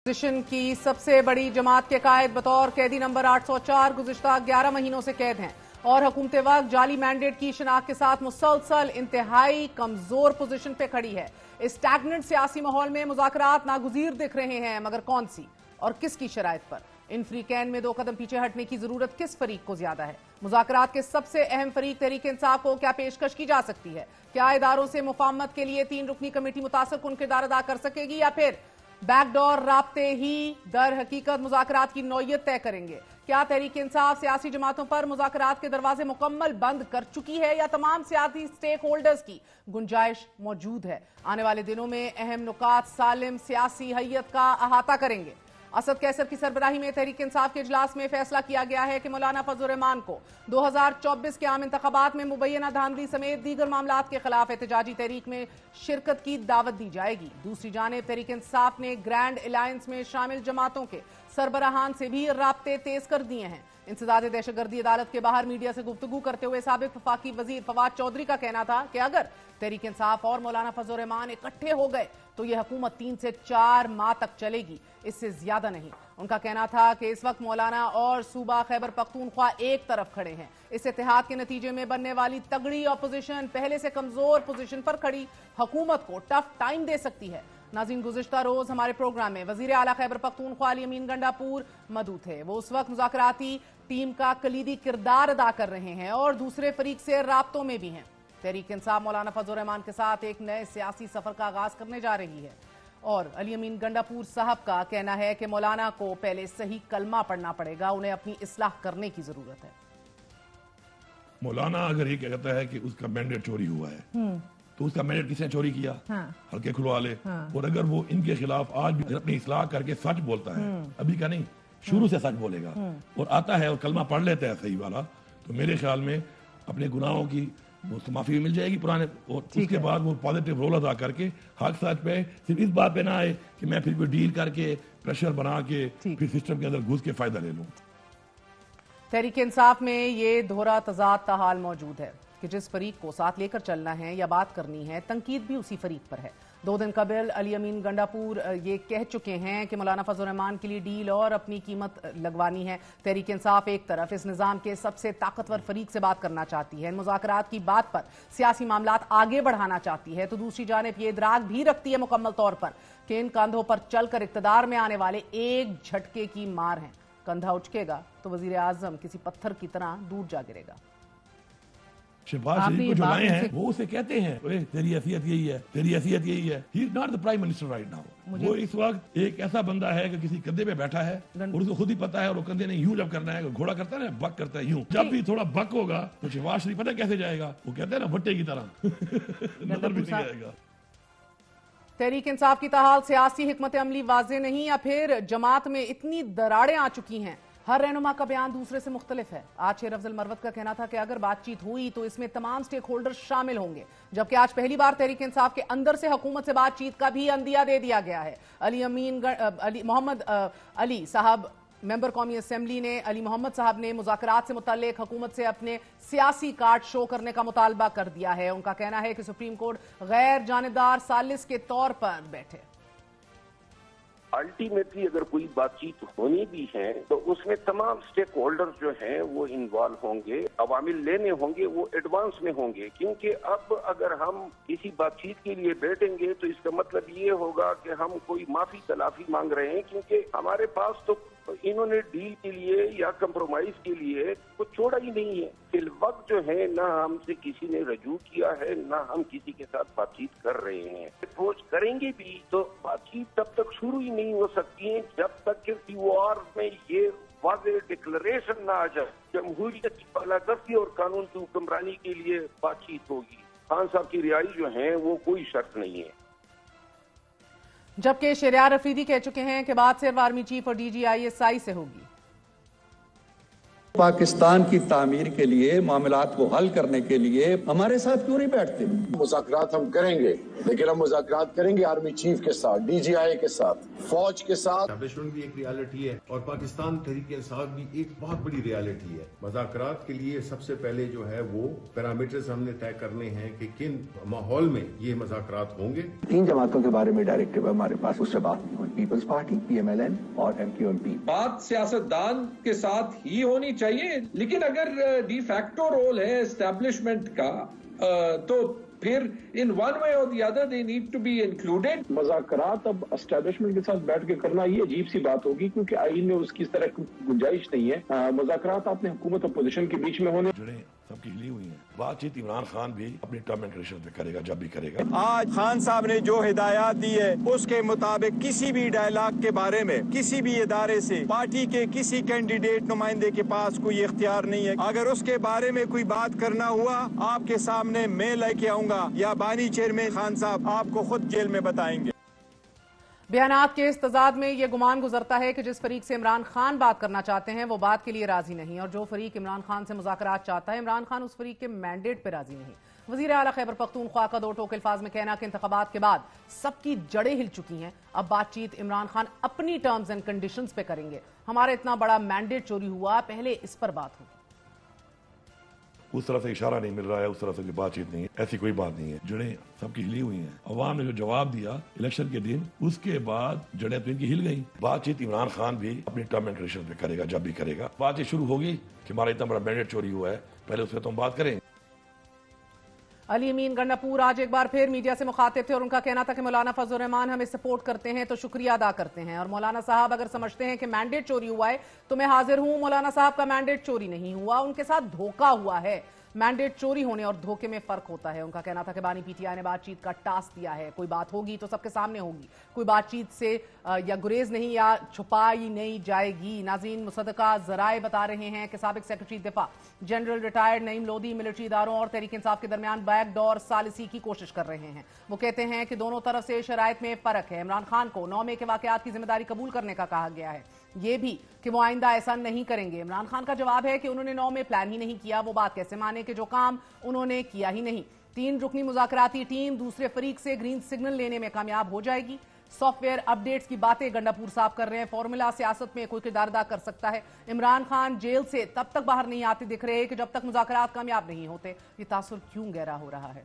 Opposition की सबसे बड़ी जमात के कायद बतौर कैदी नंबर 804 गुज़िश्ता 11 महीनों से कैद हैं और हुकूमत वक्त जाली मैंडेट की शनाख्त के साथ मुसलसल इंतहाई कमजोर पोजीशन पे खड़ी है। इस स्टैग्नेंट सियासी माहौल में मुज़ाकरात नागुज़ीर दिख रहे हैं, मगर कौन सी और किसकी शराइत पर? इन फ्रीकैन में 2 कदम पीछे हटने की जरूरत किस फरीक को ज्यादा है? मुज़ाकरात के सबसे अहम फरीक तहरीक इंसाफ को क्या पेशकश की जा सकती है? क्या इदारों से मुफाहमत के लिए 3 रुकनी कमेटी मुतासर कुन किरदार अदा कर सकेगी या फिर बैकडोर राब्ते ही दर हकीकत मुज़ाकरात की नौयत तय करेंगे? क्या तहरीक इंसाफ सियासी जमातों पर मुज़ाकरात के दरवाजे मुकम्मल बंद कर चुकी है या तमाम सियासी स्टेक होल्डर्स की गुंजाइश मौजूद है? आने वाले दिनों में अहम नुकात सालिम सियासी हैयत का अहाता करेंगे। असद कैसर की सरबराही में तहरीक इंसाफ के इजलास में फैसला किया गया है कि मौलाना फजल रहमान को 2024 के आम इंतखाबात में मुबैना धांधली समेत दीगर मामलात के खिलाफ एहतजाजी तहरीक में शिरकत की दावत दी जाएगी। दूसरी जानिब तहरीक इंसाफ ने ग्रैंड अलायंस में शामिल जमातों के सरबराहान से भी राब्ते तेज कर दिए हैं। इंसदाद दहशतगर्दी अदालत के बाहर मीडिया से गुफ्तगू करते हुए साबिक वफाकी वजीर फवाद चौधरी का कहना था कि अगर तहरीक इंसाफ और मौलाना फजल रहमान इकट्ठे हो गए तो यह हुकूमत 3 से 4 माह तक चलेगी, इससे ज्यादा नहीं। उनका कहना था कि इस वक्त मौलाना और सूबा खैबर पख्तूनख्वा एक तरफ खड़े हैं। इस इत्तेहाद के नतीजे में बनने वाली तगड़ी अपोजिशन पहले से कमजोर पोजीशन पर खड़ी हुकूमत को टफ टाइम दे सकती है। नाज़रीन, गुज़िश्ता रोज हमारे प्रोग्राम में वजीर आला खैबर पख्तूनख्वा अली अमीन गंडापुर मौजूद थे। वो उस वक्त मुज़ाकराती टीम का कलीदी किरदार अदा कर रहे हैं और दूसरे फरीक से राब्तों में भी हैं। तहरीक इंसाफ मौलाना फजल रहमान के साथ एक नए सियासी सफर का आगाज करने जा रही है और अली अमीन गंडापुर साहब का कहना है कि मौलाना को पहले सही कलमा पढ़ना पड़ेगा, उन्हें अपनी इस्लाह करने की जरूरत है। मौलाना अगर ये कहता है कि उसका मैंडेट चोरी हुआ है तो उसका मैंडेट किसने चोरी किया? हल्के खुलवा ले। और अगर वो इनके खिलाफ आज भी अपनी इस्लाह करके सच बोलता है, अभी का नहीं, शुरू से सच बोलेगा और आता है और कलमा पढ़ लेता है सही वाला, तो मेरे ख्याल में अपने गुनाहों की उसको माफी भी मिल जाएगी पुराने, और उसके बाद वो पॉजिटिव रोल अदा करके हक सच पे सिर्फ इस बात पे ना आए कि मैं फिर भी डील करके प्रेशर बना के फिर सिस्टम के अंदर घुस के फायदा ले लूं। तहरीक इंसाफ में ये दोहरा तजाद का हाल मौजूद है कि जिस फरीक को साथ लेकर चलना है या बात करनी है, तनकीद भी उसी फरीक पर है। 2 दिन कबल अली अमीन गंडापुर ये कह चुके हैं कि मौलाना फजल रहमान के लिए डील और अपनी कीमत लगवानी है। तहरीक इंसाफ एक तरफ इस निज़ाम के सबसे ताकतवर फरीक से बात करना चाहती है, मुज़ाकरात की बात पर सियासी मामलात आगे बढ़ाना चाहती है, तो दूसरी जानिब ये इदराक भी रखती है मुकम्मल तौर पर कि इन कंधों पर चलकर इक़्तिदार में आने वाले एक झटके की मार है। कंधा उचकेगा तो वजीर आज़म किसी पत्थर की तरह दूर जा गिरेगा। शहबाज शरीफ को जो लाए हैं वो उसे कहते हैं तेरी हैसियत यही है, तेरी हैसियत यही है। He is not the prime minister right now. वो इस वक्त एक ऐसा बंदा है कि किसी कंधे पे बैठा है और उसको खुद ही पता है, और वो कंधे ने यूं जब करना है, घोड़ा करता है ना, बक करता है यूं, जब भी थोड़ा बक होगा तो शहबाज शरीफ पता कैसे जाएगा? वो कहते हैं ना, भट्टे की तरह नजर भी नहीं आएगा। तहरीक इंसाफ की ताहाल सियासी हिकमत अमली वाजे नहीं या फिर जमात में इतनी दरारें आ चुकी हैं? हर रहनुमा का बयान दूसरे से मुख्तलिफ है। आज शेर अफजल मरवत का कहना था कि अगर बातचीत हुई तो इसमें तमाम स्टेक होल्डर शामिल होंगे, जबकि आज पहली बार तहरीक इंसाफ के अंदर से हुकूमत से बातचीत का भी अंदिया दे दिया गया है। मोहम्मद अली साहब मेंबर कौमी असेंबली ने अली मोहम्मद साहब ने मुज़ाकरात से मुतल्लिक हुकूमत से अपने सियासी कार्ड शो करने का मुतालबा कर दिया है। उनका कहना है कि सुप्रीम कोर्ट गैर जानिबदार सालिस के तौर पर बैठे। अल्टीमेटली अगर कोई बातचीत होनी भी है तो उसमें तमाम स्टेक होल्डर्स जो हैं वो इन्वॉल्व होंगे, अवामिल लेने होंगे, वो एडवांस में होंगे, क्योंकि अब अगर हम किसी बातचीत के लिए बैठेंगे तो इसका मतलब ये होगा कि हम कोई माफी तलाफी मांग रहे हैं, क्योंकि हमारे पास तो इन्होंने डील के लिए या कंप्रोमाइज के लिए कुछ छोड़ा ही नहीं है। फिल वक्त जो है ना हमसे किसी ने रजू किया है, ना हम किसी के साथ बातचीत कर रहे हैं। अप्रोच करेंगे भी तो बातचीत तब तक शुरू ही नहीं हो सकती है जब तक कि TOR में ये वाज़ेह डिक्लेरेशन ना आ जाए जमहूरियत की बालादस्ती और कानून की हुक्मरानी के लिए बातचीत होगी। खान साहब की रिहाई जो है वो कोई शर्त नहीं है। जबकि शहरयार अफरीदी कह चुके हैं कि बात सिर्फ आर्मी चीफ और DG ISI से होगी। پاکستان کی تعمیر کے لیے، معاملات کو حل کرنے کے لیے ہمارے ساتھ کیوں نہیں بیٹھتے؟ مذاکرات ہم کریں گے، لیکن ہم مذاکرات کریں گے آرمی چیف کے ساتھ، ڈی جی آئی کے ساتھ، فوج کے ساتھ۔ اسٹیبلشمنٹ بھی ایک ریالٹی ہے اور پاکستان تحریک انصاف بھی ایک بہت بڑی ریالٹی ہے۔ مذاکرات کے لیے سب سے پہلے جو ہے وہ پیرامیٹرز ہم نے طے کرنے ہیں کہ کن ماحول میں یہ مذاکرات ہوں گے۔ 3 جماعتوں کے بارے میں ڈائریکٹیو ہے ہمارے پاس، اس سے بات نہیں ہوئی، Peoples Party, P M L N اور ایم کیو ایم پی۔ بات سیاستدان کے ساتھ ہی ہونی چاہیے، لیکن اگر ڈی فیکٹو رول ہے اسٹیبلشمنٹ کا تو پھر in one way or the other they need to be included. مذاکرات اب اسٹیبلشمنٹ کے ساتھ بیٹھ کے کرنا یہ عجیب سی بات ہوگی، کیونکہ آئین میں اس کی اس طرح گنجائش نہیں ہے۔ مذاکرات آپ نے حکومت اپوزیشن کے بیچ میں ہونے، جڑیں سب کی ہلی ہوئی ہیں۔ بات چیت عمران خان بھی اپنی ٹرم اینڈ کنڈیشن پہ کرے گا جب بھی کرے گا۔ آج خان صاحب نے جو ہدایات دی ہے اس کے مطابق کسی بھی ڈائلاگ کے بارے میں کسی بھی ادارے سے پارٹی کے کسی کینڈیڈیٹ نمائندے کے پاس کوئی اختیار نہیں ہے۔ اگر اس کے بارے میں کوئی بات کرنا ہوا آپ کے سامنے میں لے کے آؤں گا یا بانی چیئرمین خان صاحب آپ کو خود جیل میں بتائیں گے۔ بیانات کے اس تضاد میں یہ گمان گزرتا ہے کہ جس فریق سے عمران خان بات کرنا چاہتے ہیں وہ بات کے لیے راضی نہیں، اور جو فریق عمران خان سے مذاکرات چاہتا ہے عمران خان اس فریق کے مینڈیٹ پہ راضی نہیں۔ وزیر اعلیٰ خیبر پختونخوا کا 2 ٹوک الفاظ میں کہنا کہ انتخابات کے بعد سب کی جڑیں ہل چکی ہیں، اب بات چیت عمران خان اپنی ٹرمز اینڈ کنڈیشنز پہ کریں گے۔ ہمارا اتنا بڑا مینڈیٹ چوری ہوا، پہلے اس پر بات ہوگی۔ اس طرح سے اشارہ نہیں مل رہا ہے، اس طرح سے کوئی بات چیت نہیں ہے، ایسی کوئی بات نہیں ہے۔ جڑیں سب کی ہلی ہوئی ہیں۔ عوام نے جو جواب دیا الیکشن کے دن، اس کے بعد جڑیں تو ان کی ہل گئیں۔ بات چیت عمران خان بھی اپنی ٹرم اینڈ کنڈیشن پہ کرے گا جب بھی کرے گا۔ بات چیت شروع ہوگی کہ ہمارا اتنا بڑا مینڈیٹ چوری ہوا ہے، پہلے اس پہ تو ہم بات کریں گے۔ علی امین گنڈاپور آج ایک بار پھر میڈیا سے مخاطب تھے اور ان کا کہنا تھا کہ مولانا فضل الرحمان ہمیں سپورٹ کرتے ہیں تو شکریہ ادا کرتے ہیں، اور مولانا صاحب اگر سمجھتے ہیں کہ مینڈیٹ چوری ہوا ہے تو میں حاضر ہوں۔ مولانا صاحب کا مینڈیٹ چوری نہیں ہوا، ان کے ساتھ دھوکہ ہوا ہے۔ مینڈیٹ چوری ہونے اور دھوکے میں فرق ہوتا ہے۔ ان کا کہنا تھا کہ بانی پی ٹی آئی نے بات چیت کا ٹاسک دیا ہے، کوئی بات ہوگی تو سب کے سامنے ہوگی، کوئی بات چیت سے یا گریز نہیں یا چھپائی نہیں جائے گی۔ ناظرین، مصدقہ ذرائع بتا رہے ہیں کہ سابق سیکرٹری دفاع جنرل ریٹائرڈ نعیم لودھی ملٹری اداروں اور تحریک انصاف کے درمیان بیک ڈور ثالثی کی کوشش کر رہے ہیں۔ وہ کہتے ہیں کہ دونوں طرف سے شرائط میں فرق ہے۔ عمران خان کو 9 مئی کے واقعات کی ذمہ داری قبول کرنے کا کہا گیا ہے، یہ بھی کہ وہ آئندہ ایسا نہیں کریں گے۔ عمران خان کا جواب ہے کہ انہوں نے 9 میں پلان ہی نہیں کیا، وہ بات کیسے مانے کہ جو کام انہوں نے کیا ہی نہیں۔ 3 رکنی مذاکراتی ٹیم دوسرے فریق سے گرین سگنل لینے میں کامیاب ہو جائے گی۔ سافٹ ویئر اپ ڈیٹس کی باتیں گنڈاپور صاحب کر رہے ہیں۔ فارمولا سیاست میں کوئی کردار ادا کر سکتا ہے۔ عمران خان جیل سے تب تک باہر نہیں آتے دکھ رہے کہ جب تک مذاکرات کامیاب نہیں ہوتے۔ یہ تاثر کیوں گہرا ہو رہا ہے؟